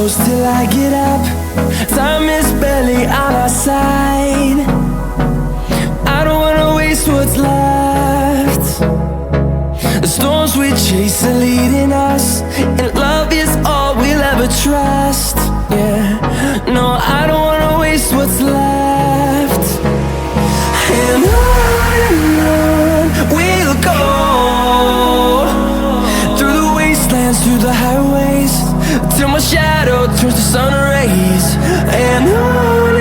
close till I get up. Time is barely on our side. I don't wanna waste what's left. The storms we chase are leading us, and love is all we'll ever trust. Yeah, no, I don't wanna waste what's left. And on we'll go, through the wastelands, through the highways, till my shadow turns to sun rays. And on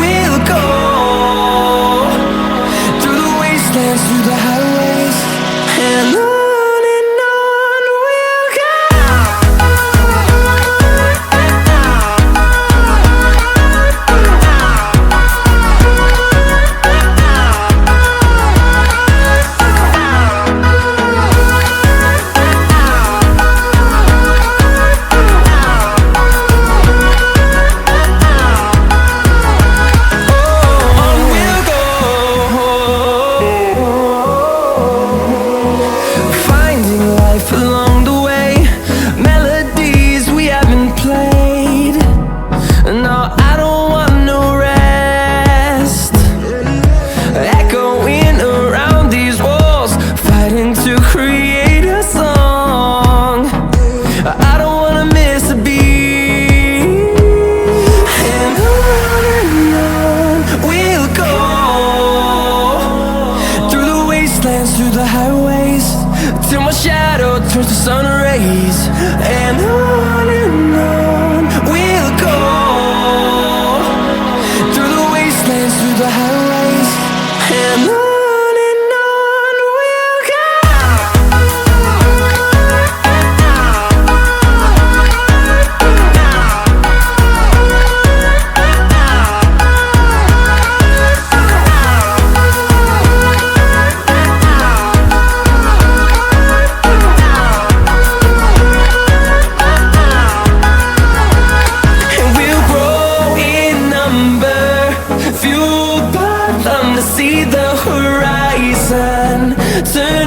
we'll go, through the wastelands, through the highways, and on. Along the way, melodies we haven't played. No, I don't want no rest. Echoing around these walls, fighting to create a song. I don't wanna miss a beat. And on we'll go, through the wastelands, through the highways, till my shadow turns to sun rays. And on we'll go, through the wastelands, through the highways, and on we'll go. See the horizon turn